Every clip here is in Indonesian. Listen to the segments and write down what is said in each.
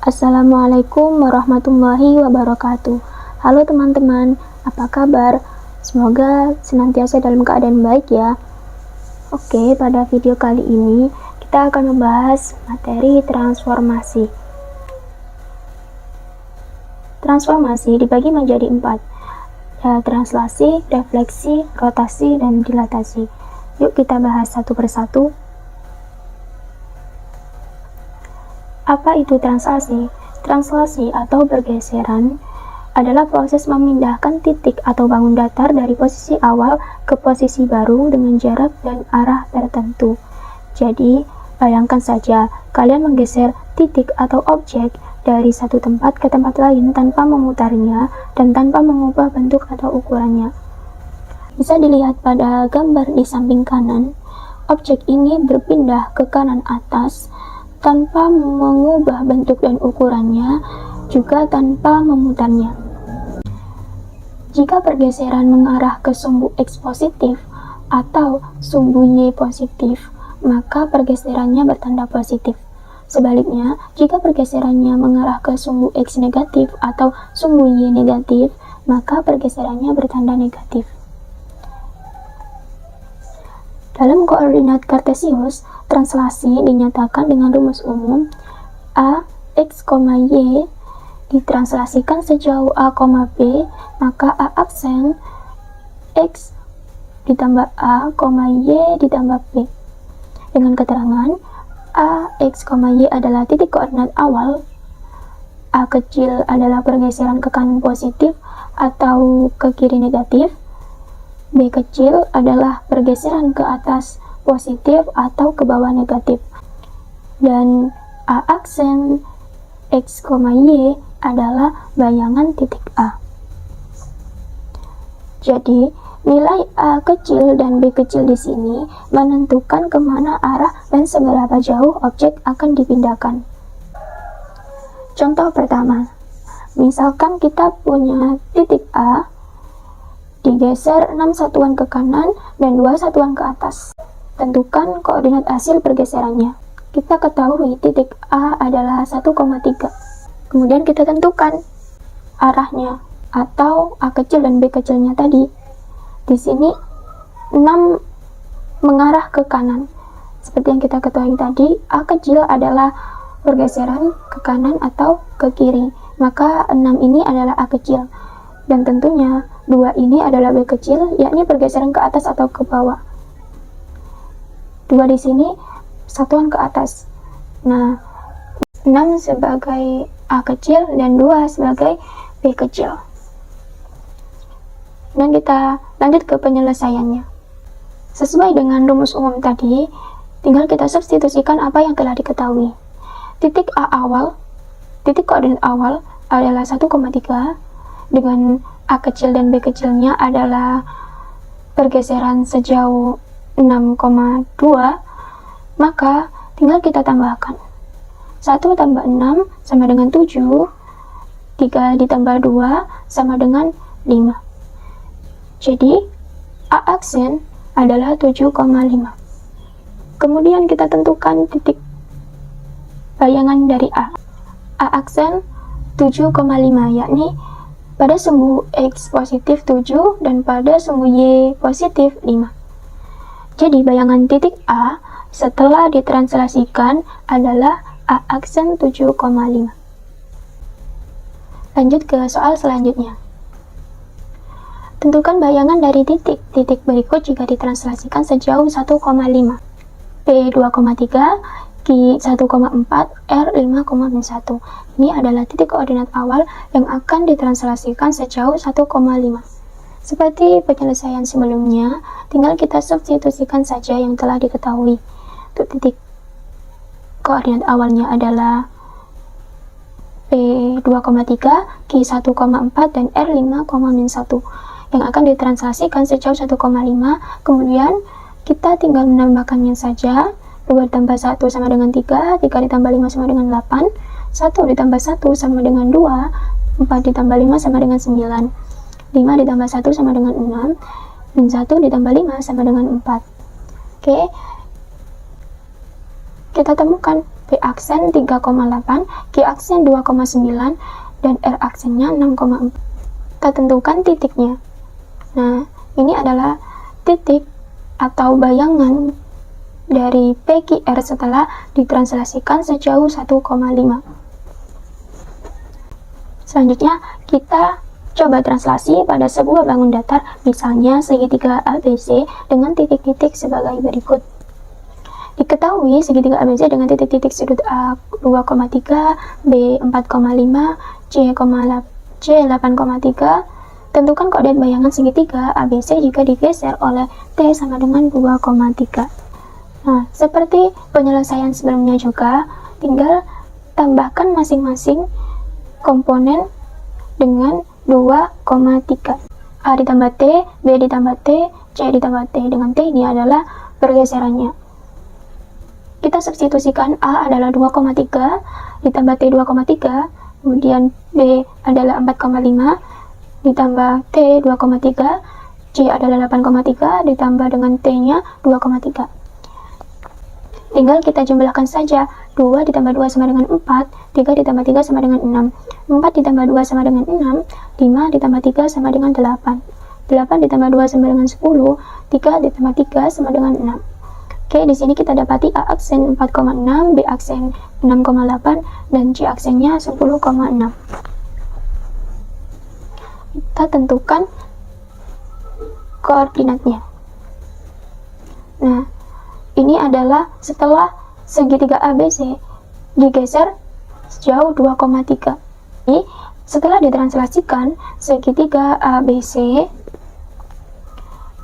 Assalamualaikum warahmatullahi wabarakatuh. Halo teman-teman, apa kabar? Semoga senantiasa dalam keadaan baik ya. Oke, pada video kali ini kita akan membahas materi transformasi. Transformasi dibagi menjadi 4. Ya, translasi, refleksi, rotasi, dan dilatasi. Yuk kita bahas satu persatu. Apa itu translasi? Translasi atau bergeseran adalah proses memindahkan titik atau bangun datar dari posisi awal ke posisi baru dengan jarak dan arah tertentu. Jadi, bayangkan saja kalian menggeser titik atau objek dari satu tempat ke tempat lain tanpa memutarnya dan tanpa mengubah bentuk atau ukurannya. Bisa dilihat pada gambar di samping kanan, objek ini berpindah ke kanan atas tanpa mengubah bentuk dan ukurannya, juga tanpa memutarnya. Jika pergeseran mengarah ke sumbu X positif atau sumbu Y positif, maka pergeserannya bertanda positif. Sebaliknya, jika pergeserannya mengarah ke sumbu X negatif atau sumbu Y negatif, maka pergeserannya bertanda negatif. Dalam koordinat kartesius, translasi dinyatakan dengan rumus umum A, X, Y ditranslasikan sejauh A, B, maka A aksen X ditambah A, Y ditambah B. Dengan keterangan A, X, Y adalah titik koordinat awal, A kecil adalah pergeseran ke kanan positif atau ke kiri negatif, B kecil adalah pergeseran ke atas positif atau ke bawah negatif, dan A aksen X, Y adalah bayangan titik A. Jadi, nilai A kecil dan B kecil di sini menentukan kemana arah dan seberapa jauh objek akan dipindahkan. Contoh pertama, misalkan kita punya titik A digeser 6 satuan ke kanan dan 2 satuan ke atas. Tentukan koordinat hasil pergeserannya. Kita ketahui titik A adalah 1,3. Kemudian kita tentukan arahnya atau A kecil dan B kecilnya tadi. Di sini 6 mengarah ke kanan. Seperti yang kita ketahui tadi, A kecil adalah pergeseran ke kanan atau ke kiri. Maka 6 ini adalah A kecil. Dan tentunya 2 ini adalah B kecil, yakni pergeseran ke atas atau ke bawah. 2 di sini satuan ke atas. Nah, 6 sebagai A kecil dan 2 sebagai B kecil. Dan kita lanjut ke penyelesaiannya. Sesuai dengan rumus umum tadi, tinggal kita substitusikan apa yang telah diketahui. Titik A awal, titik koordinat awal adalah 1,3, dengan A kecil dan B kecilnya adalah pergeseran sejauh 6,2, maka tinggal kita tambahkan 1 tambah 6 sama dengan 7, 3 ditambah 2 sama dengan 5. Jadi A aksen adalah 7,5. Kemudian kita tentukan titik bayangan dari A. A aksen 7,5, yakni pada sumbu X positif 7 dan pada sumbu Y positif 5. Jadi bayangan titik A setelah ditranslasikan adalah A aksen 7,5. Lanjut ke soal selanjutnya. Tentukan bayangan dari titik berikut jika ditranslasikan sejauh 1,5. P 2,3, Q 1,4, R 5,1. Ini adalah titik koordinat awal yang akan ditranslasikan sejauh 1,5. Seperti penyelesaian sebelumnya, tinggal kita substitusikan saja yang telah diketahui. Untuk titik koordinat awalnya adalah P 2,3, Q 1,4, dan R 5,1 yang akan ditranslasikan sejauh 1,5. Kemudian kita tinggal menambahkannya saja. 2 ditambah 1 sama dengan 3, 3 ditambah 5 sama dengan 8, 1 ditambah 1 sama dengan 2, 4 ditambah 5 sama dengan 9, 5 ditambah 1 sama dengan 6, dan 1 ditambah 5 sama dengan 4. Oke, kita temukan B aksen 3,8, G aksen 2,9, dan R aksennya 6,4. Kita tentukan titiknya. Nah, ini adalah titik atau bayangan dari PQR setelah ditranslasikan sejauh 1,5. Selanjutnya, kita coba translasi pada sebuah bangun datar, misalnya segitiga ABC dengan titik-titik sebagai berikut. Diketahui segitiga ABC dengan titik-titik sudut A 2,3, B 4,5, C 8,3. Tentukan koordinat bayangan segitiga ABC jika digeser oleh T sama dengan 2,3. Nah, seperti penyelesaian sebelumnya juga, tinggal tambahkan masing-masing komponen dengan 2,3. A ditambah T, B ditambah T, C ditambah T. Dengan T ini adalah pergeserannya. Kita substitusikan A adalah 2,3, ditambah T 2,3, kemudian B adalah 4,5, ditambah T 2,3, C adalah 8,3, ditambah dengan T-nya 2,3. Tinggal kita jumlahkan saja. 2 ditambah 2 sama dengan 4, 3 ditambah 3 sama dengan 6, 4 ditambah 2 sama dengan 6, 5 ditambah 3 sama dengan 8, 8 ditambah 2 sama dengan 10, 3 ditambah 3 sama dengan 6. Oke, di sini kita dapati A aksen 4,6, B aksen 6,8, dan C aksennya 10,6. Kita tentukan koordinatnya. Nah, ini adalah setelah segitiga ABC digeser sejauh 2,3. Jadi, setelah ditranslasikan, segitiga ABC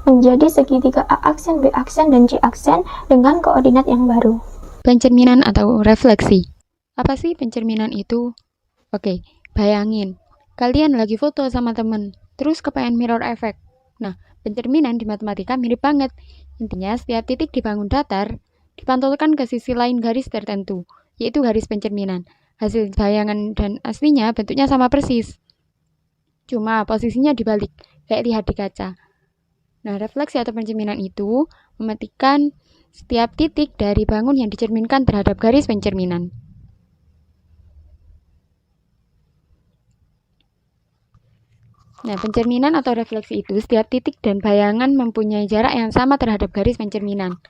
menjadi segitiga A aksen, B aksen, dan C aksen dengan koordinat yang baru. Pencerminan atau refleksi. Apa sih pencerminan itu? Oke, bayangin. Kalian lagi foto sama temen, terus kepengen mirror effect. Nah, pencerminan di matematika mirip banget. Intinya, setiap titik di bangun datar dipantulkan ke sisi lain garis tertentu, yaitu garis pencerminan. Hasil bayangan dan aslinya bentuknya sama persis. Cuma posisinya dibalik, kayak lihat di kaca. Nah, refleksi atau pencerminan itu memetikan setiap titik dari bangun yang dicerminkan terhadap garis pencerminan. Nah, pencerminan atau refleksi itu setiap titik dan bayangan mempunyai jarak yang sama terhadap garis pencerminan.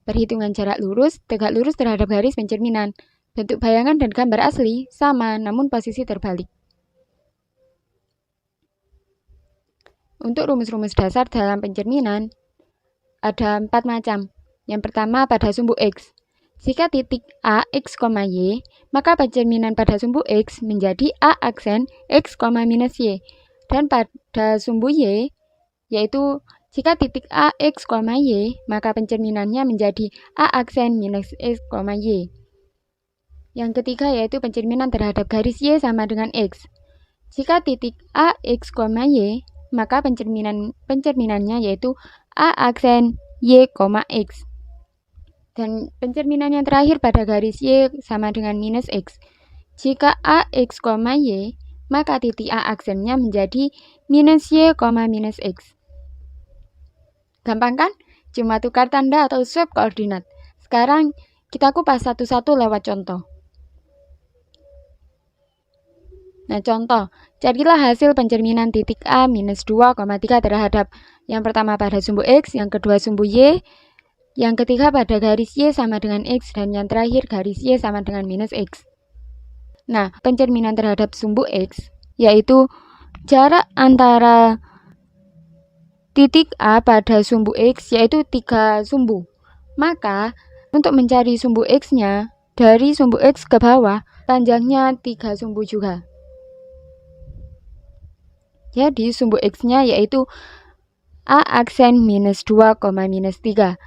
Perhitungan jarak lurus, tegak lurus terhadap garis pencerminan. Bentuk bayangan dan gambar asli sama, namun posisi terbalik. Untuk rumus-rumus dasar dalam pencerminan, ada 4 macam. Yang pertama pada sumbu X. Jika titik A, X, Y, maka pencerminan pada sumbu X menjadi A aksen X, minus Y. Dan pada sumbu Y, yaitu jika titik A, X, Y, maka pencerminannya menjadi A aksen minus X, Y. Yang ketiga yaitu pencerminan terhadap garis Y sama dengan X. Jika titik A, X, Y, maka pencerminannya yaitu A aksen Y, X. Dan pencerminan yang terakhir pada garis Y sama dengan minus X. Jika A, X, Y, maka titik A aksennya menjadi minus Y, minus X. Gampang kan? Cuma tukar tanda atau swap koordinat. Sekarang kita kupas satu-satu lewat contoh. Nah, contoh, carilah hasil pencerminan titik A minus 2,3 terhadap yang pertama pada sumbu X, yang kedua sumbu Y, yang ketiga pada garis Y sama dengan X, dan yang terakhir garis Y sama dengan minus X. Nah, pencerminan terhadap sumbu X, yaitu jarak antara titik A pada sumbu X, yaitu 3 sumbu. Maka, untuk mencari sumbu X-nya, dari sumbu X ke bawah, panjangnya 3 sumbu juga. Jadi, sumbu X-nya yaitu A aksen minus 2, minus 3.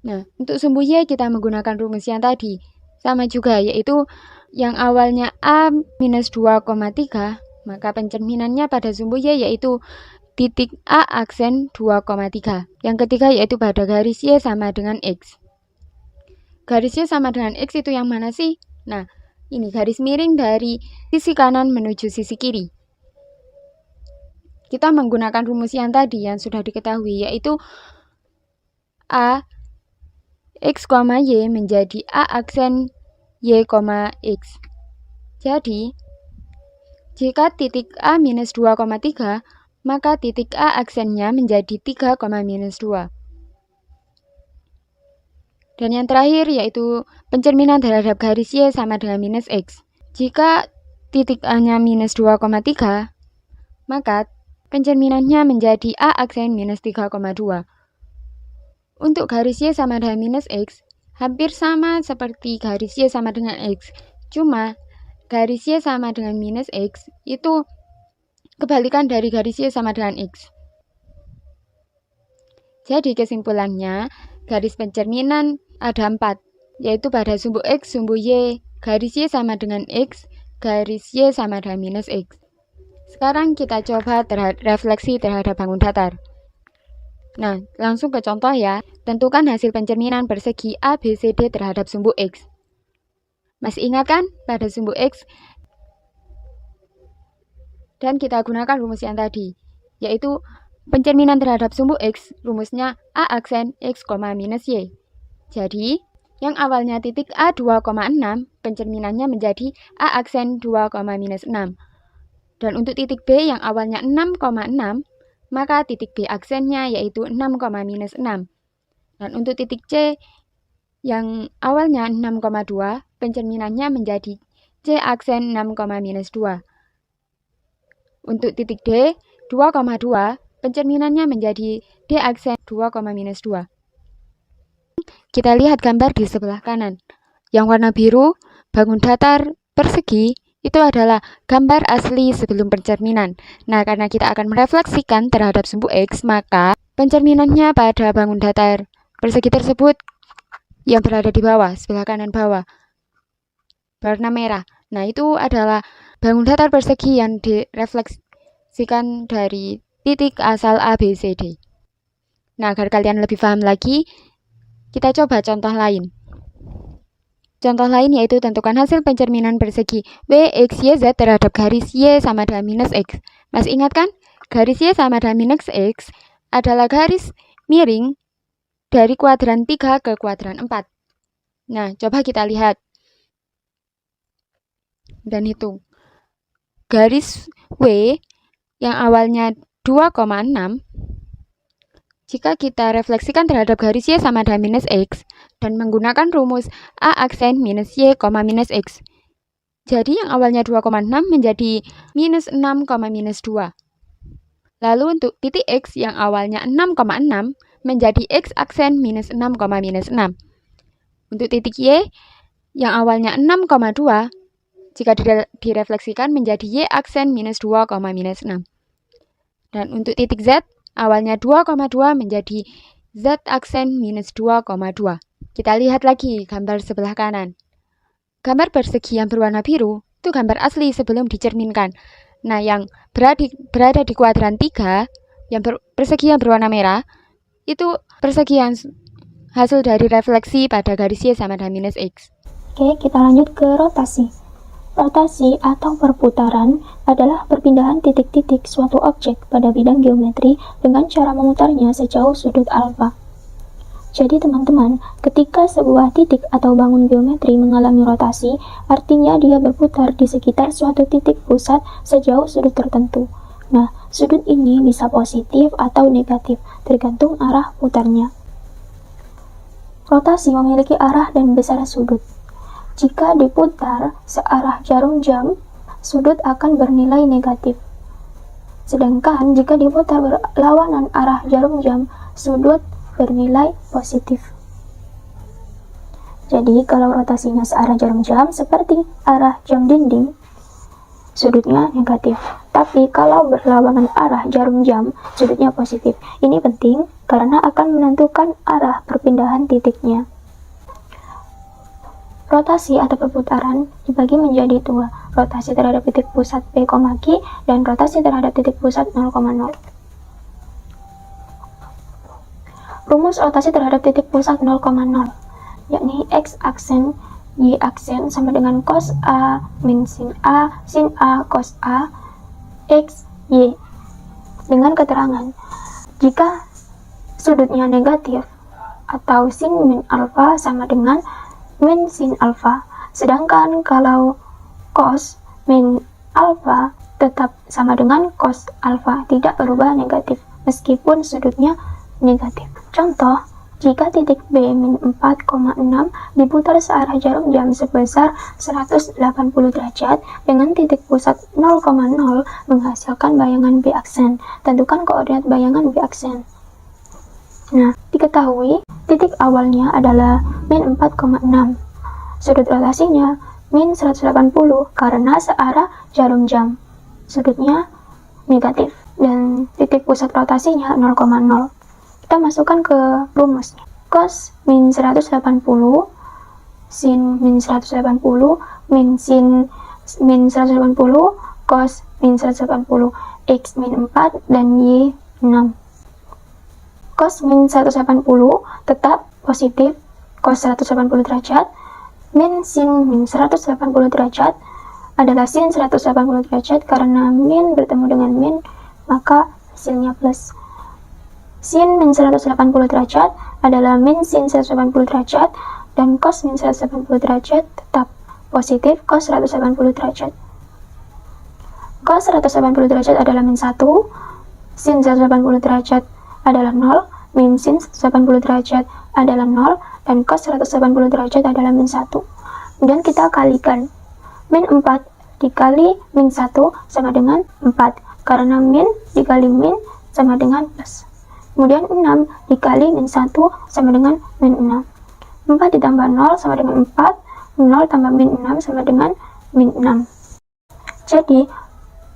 Nah, untuk sumbu Y kita menggunakan rumus yang tadi. Sama juga, yaitu yang awalnya A minus 2,3, maka pencerminannya pada sumbu Y yaitu titik A aksen 2,3. Yang ketiga yaitu pada garis Y sama dengan X. Garis Y sama dengan X itu yang mana sih? Nah, ini garis miring dari sisi kanan menuju sisi kiri. Kita menggunakan rumus yang tadi yang sudah diketahui, yaitu A X, Y menjadi A aksen Y, X. Jadi, jika titik A minus 2,3, maka titik A aksennya menjadi 3, minus 2. Dan yang terakhir yaitu pencerminan terhadap garis Y sama dengan minus X. Jika titik A-nya minus 2,3, maka pencerminannya menjadi A aksen minus 3,2. Untuk garis Y sama dengan minus X, hampir sama seperti garis Y sama dengan X. Cuma, garis Y sama dengan minus X itu kebalikan dari garis Y sama dengan X. Jadi kesimpulannya, garis pencerminan ada 4, yaitu pada sumbu X, sumbu Y, garis Y sama dengan X, garis Y sama dengan minus X. Sekarang kita coba refleksi terhadap bangun datar. Nah, langsung ke contoh ya. Tentukan hasil pencerminan persegi ABCD terhadap sumbu X. Masih ingat kan pada sumbu X? Dan kita gunakan rumus yang tadi, yaitu pencerminan terhadap sumbu X, rumusnya A aksen X, minus Y. Jadi, yang awalnya titik A 2,6, pencerminannya menjadi A aksen 2, minus 6. Dan untuk titik B yang awalnya 6,6, maka titik B aksennya yaitu 6, minus 6. Dan untuk titik C yang awalnya 6,2, pencerminannya menjadi C aksen 6, minus 2. Untuk titik D 2,2, pencerminannya menjadi D aksen 2, minus 2. Kita lihat gambar di sebelah kanan. Yang warna biru, bangun datar persegi, itu adalah gambar asli sebelum pencerminan. Nah, karena kita akan merefleksikan terhadap sumbu X, maka pencerminannya pada bangun datar persegi tersebut yang berada di bawah, sebelah kanan bawah, warna merah. Nah, itu adalah bangun datar persegi yang direfleksikan dari titik asal ABCD. Nah, agar kalian lebih paham lagi, kita coba contoh lain. Contoh lain yaitu tentukan hasil pencerminan persegi WX, YZ terhadap garis Y sama dengan minus X. Masih ingat kan? Garis Y sama dengan minus X adalah garis miring dari kuadran 3 ke kuadran 4. Nah, coba kita lihat. Dan itu. Garis W yang awalnya 2,6, jika kita refleksikan terhadap garis Y sama dengan minus X dan menggunakan rumus A aksen minus Y, minus X. Jadi yang awalnya 2,6 menjadi minus 6, minus 2. Lalu untuk titik X yang awalnya 6,6 menjadi X aksen minus 6, minus 6. Untuk titik Y yang awalnya 6,2, jika direfleksikan menjadi Y aksen minus 2, minus 6. Dan untuk titik Z, awalnya 2,2 menjadi Z aksen minus 2,2. Kita lihat lagi gambar sebelah kanan. Gambar persegi yang berwarna biru itu gambar asli sebelum dicerminkan. Nah, yang berada di kuadran 3, yang persegi yang berwarna merah, itu persegi yang hasil dari refleksi pada garis Y sama dengan minus X. Oke, kita lanjut ke rotasi. Rotasi atau perputaran adalah perpindahan titik-titik suatu objek pada bidang geometri dengan cara memutarnya sejauh sudut alfa. Jadi teman-teman, ketika sebuah titik atau bangun geometri mengalami rotasi, artinya dia berputar di sekitar suatu titik pusat sejauh sudut tertentu. Nah, sudut ini bisa positif atau negatif, tergantung arah putarnya. Rotasi memiliki arah dan besar sudut. Jika diputar searah jarum jam, sudut akan bernilai negatif. Sedangkan jika diputar berlawanan arah jarum jam, sudut bernilai positif. Jadi kalau rotasinya searah jarum jam seperti arah jam dinding, sudutnya negatif. Tapi kalau berlawanan arah jarum jam, sudutnya positif. Ini penting karena akan menentukan arah perpindahan titiknya. Rotasi atau perputaran dibagi menjadi dua, rotasi terhadap titik pusat P, Q, dan rotasi terhadap titik pusat 0,0. Rumus rotasi terhadap titik pusat 0,0, yakni X aksen, Y aksen sama dengan cos A min sin A, sin A cos A, X, Y. Dengan keterangan, jika sudutnya negatif, atau sin min alfa sama dengan min sin alfa. Sedangkan kalau cos min alfa tetap sama dengan cos alfa, tidak berubah negatif meskipun sudutnya negatif. Contoh, jika titik B min 4,6 diputar searah jarum jam sebesar 180 derajat dengan titik pusat 0,0 menghasilkan bayangan B aksen. Tentukan koordinat bayangan B aksen. Nah, diketahui titik awalnya adalah min 4,6. Sudut rotasinya min 180 karena searah jarum jam. Sudutnya negatif dan titik pusat rotasinya 0,0. Kita masukkan ke rumusnya. Cos min 180 sin min 180 min sin min 180 cos min 180 x min 4 dan y 6. Cos min 180 tetap positif cos 180 derajat, min sin min 180 derajat adalah sin 180 derajat karena min bertemu dengan min maka hasilnya plus. Sin min 180 derajat adalah min sin 180 derajat dan cos min 180 derajat tetap positif cos 180 derajat. Cos 180 derajat adalah min 1, sin 180 derajat adalah 0, min sin 180 derajat adalah 0, dan cos 180 derajat adalah min 1. Kemudian kita kalikan. Min 4 dikali min 1 sama dengan 4, karena min dikali min sama dengan plus. Kemudian 6 dikali min 1 sama dengan min 6. 4 ditambah 0 sama dengan 4, 0 tambah min 6 sama dengan min 6. Jadi,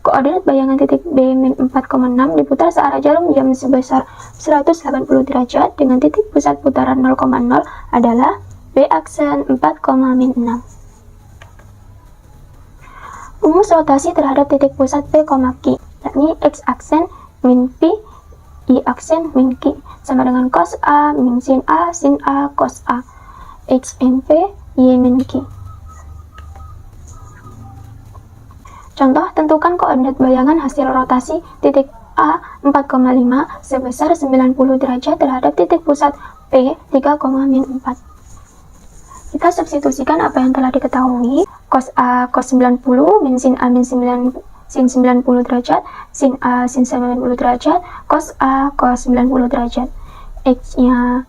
koordinat bayangan titik B min 4,6 diputar searah jarum jam sebesar 180 derajat dengan titik pusat putaran 0,0 adalah B aksen 4, min 6. Rumus rotasi terhadap titik pusat P, Q, yakni X aksen min P, Y aksen min Q, sama dengan cos A min sin A cos A, X min P, Y min Q. Contoh, tentukan koordinat bayangan hasil rotasi titik A 4,5 sebesar 90 derajat terhadap titik pusat P 3, min 4. Kita substitusikan apa yang telah diketahui. Cos A cos 90, min sin A min sin 90 derajat, sin A sin 90 derajat, cos A cos 90 derajat. X-nya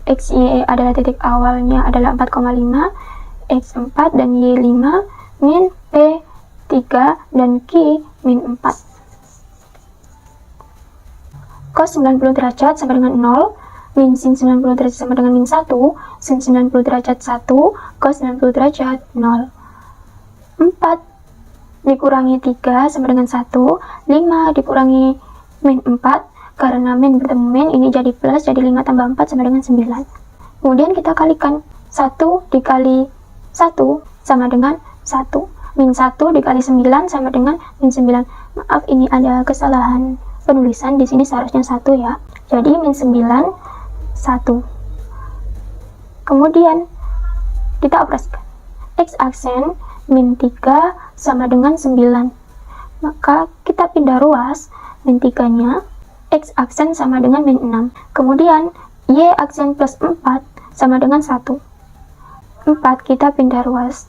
XY adalah titik awalnya adalah 4,5, X 4 dan Y 5, min P 3 dan Q min 4. Cos 90 derajat sama dengan 0, min sin 90 derajat sama dengan min 1, sin 90 derajat 1, cos 90 derajat 0. 4 dikurangi 3 sama dengan 1, 5 dikurangi min 4, karena min bertemu min ini jadi plus, jadi 5 tambah 4 sama dengan 9. Kemudian kita kalikan, 1 dikali 1 sama dengan 1. Min 1 dikali 9 sama dengan min 9. Maaf, ini ada kesalahan penulisan. Di sini seharusnya 1 ya. Jadi min 9, 1. Kemudian kita operasikan. X aksen min 3 sama dengan 9. Maka kita pindah ruas, min 3-nya, X aksen sama dengan min 6. Kemudian Y aksen plus 4 sama dengan 1. 4 kita pindah ruas,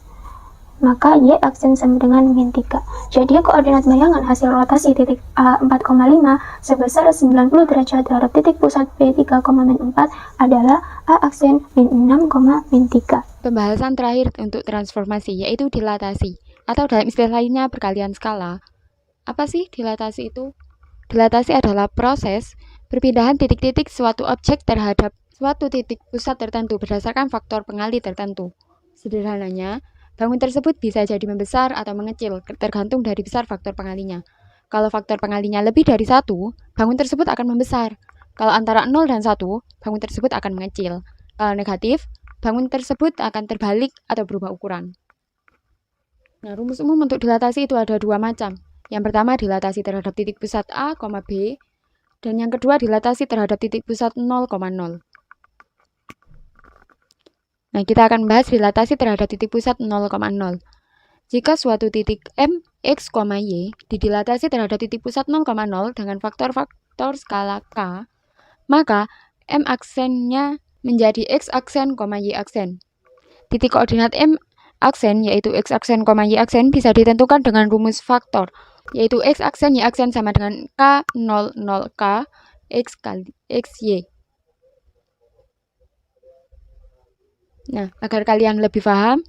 maka Y aksen sama dengan min 3. Jadi koordinat bayangan hasil rotasi titik A 4,5 sebesar 90 derajat terhadap titik pusat P 3, min 4 adalah A aksen min 6, min 3. Pembahasan terakhir untuk transformasi yaitu dilatasi, atau dalam istilah lainnya perkalian skala. Apa sih dilatasi itu? Dilatasi adalah proses perpindahan titik-titik suatu objek terhadap suatu titik pusat tertentu berdasarkan faktor pengali tertentu. Sederhananya, bangun tersebut bisa jadi membesar atau mengecil, tergantung dari besar faktor pengalinya. Kalau faktor pengalinya lebih dari 1, bangun tersebut akan membesar. Kalau antara 0 dan 1, bangun tersebut akan mengecil. Kalau negatif, bangun tersebut akan terbalik atau berubah ukuran. Nah, rumus umum untuk dilatasi itu ada 2 macam. Yang pertama dilatasi terhadap titik pusat A, B, dan yang kedua dilatasi terhadap titik pusat 0,0. Nah, kita akan membahas dilatasi terhadap titik pusat 0,0. Jika suatu titik M, X, Y didilatasi terhadap titik pusat 0,0 dengan faktor-faktor skala K, maka M aksennya menjadi X aksen, Y aksen. Titik koordinat M aksen yaitu X aksen, Y aksen bisa ditentukan dengan rumus faktor, yaitu X aksen, Y aksen sama dengan K00 K X kali X Y. Nah, agar kalian lebih paham,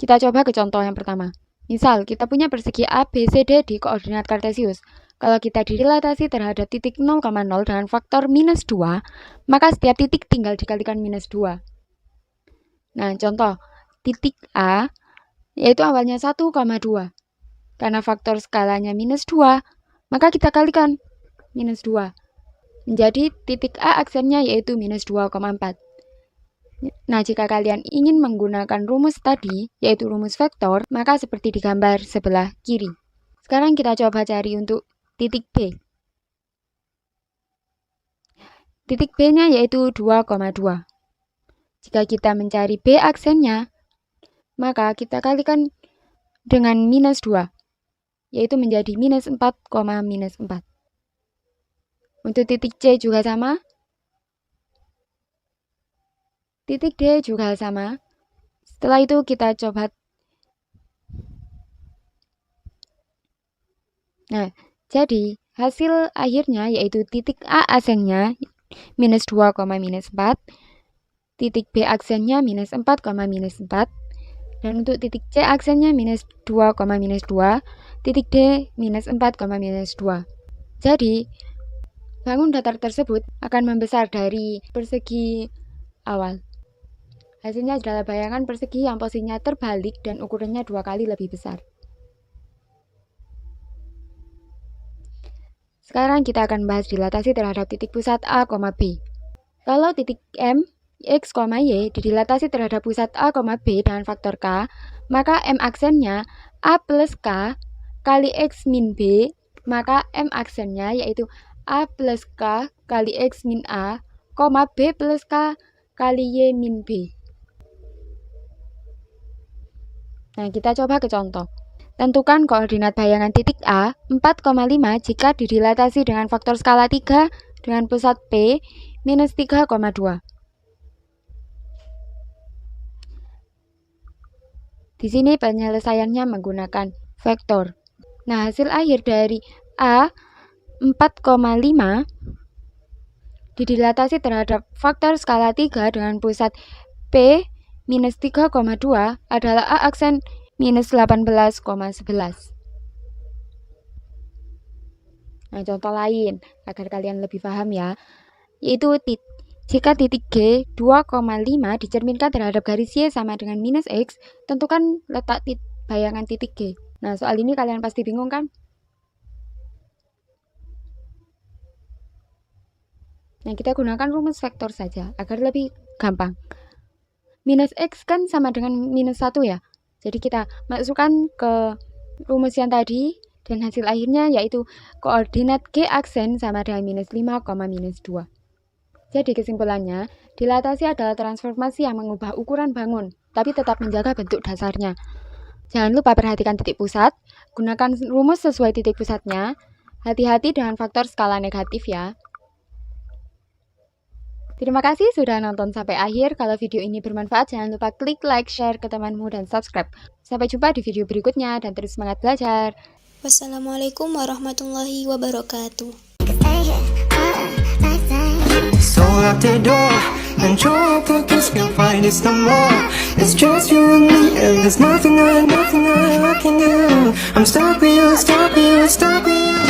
kita coba ke contoh yang pertama. Misal, kita punya persegi A, B, C, D di koordinat kartesius. Kalau kita direlatasi terhadap titik 0,0 dengan faktor minus 2, maka setiap titik tinggal dikalikan minus 2. Nah, contoh, titik A, yaitu awalnya 1,2. Karena faktor skalanya minus 2, maka kita kalikan minus 2. Menjadi titik A aksennya yaitu minus 2,4. Nah, jika kalian ingin menggunakan rumus tadi, yaitu rumus vektor, maka seperti di gambar sebelah kiri. Sekarang kita coba cari untuk titik B. Titik B-nya yaitu 2,2. Jika kita mencari B aksennya, maka kita kalikan dengan minus 2, yaitu menjadi minus 4, minus 4. Untuk titik C juga sama. Titik D juga sama. Setelah itu kita coba. Nah, jadi hasil akhirnya yaitu titik A aksennya minus 2, minus 4. Titik B aksennya minus 4, minus 4. Dan untuk titik C aksennya minus 2, minus 2. Titik D minus 4, minus 2. Jadi, bangun datar tersebut akan membesar dari persegi awal. Hasilnya adalah bayangan persegi yang posisinya terbalik dan ukurannya 2 kali lebih besar. Sekarang kita akan bahas dilatasi terhadap titik pusat A, B. Kalau titik M, X, Y didilatasi terhadap pusat A, B dengan faktor K, maka M aksennya A plus K kali X min B, maka M aksennya yaitu A plus K kali X min A, B plus K kali Y min B. Nah, kita coba ke contoh. Tentukan koordinat bayangan titik A 4,5 jika didilatasi dengan faktor skala 3 dengan pusat P minus 3,2. Di sini penyelesaiannya menggunakan vektor. Nah, hasil akhir dari A 4,5 didilatasi terhadap faktor skala 3 dengan pusat P minus 3,2 adalah A aksen minus 18,11. Nah, contoh lain agar kalian lebih paham ya, yaitu jika titik G 2,5 dicerminkan terhadap garis Y sama dengan minus X, tentukan letak bayangan titik G. Nah, soal ini kalian pasti bingung kan? Nah, kita gunakan rumus vektor saja agar lebih gampang. Minus X kan sama dengan minus 1 ya. Jadi kita masukkan ke rumus yang tadi dan hasil akhirnya yaitu koordinat G aksen sama dengan minus 5, minus 2. Jadi kesimpulannya, dilatasi adalah transformasi yang mengubah ukuran bangun, tapi tetap menjaga bentuk dasarnya. Jangan lupa perhatikan titik pusat, gunakan rumus sesuai titik pusatnya, hati-hati dengan faktor skala negatif ya. Terima kasih sudah nonton sampai akhir. Kalau video ini bermanfaat, jangan lupa klik like, share ke temanmu, dan subscribe. Sampai jumpa di video berikutnya, dan terus semangat belajar. Wassalamualaikum warahmatullahi wabarakatuh. So lock the door and your focus can't find us no more. It's just you and me, and there's nothing I can do. I'm stuck with you, stuck with you, stuck with you.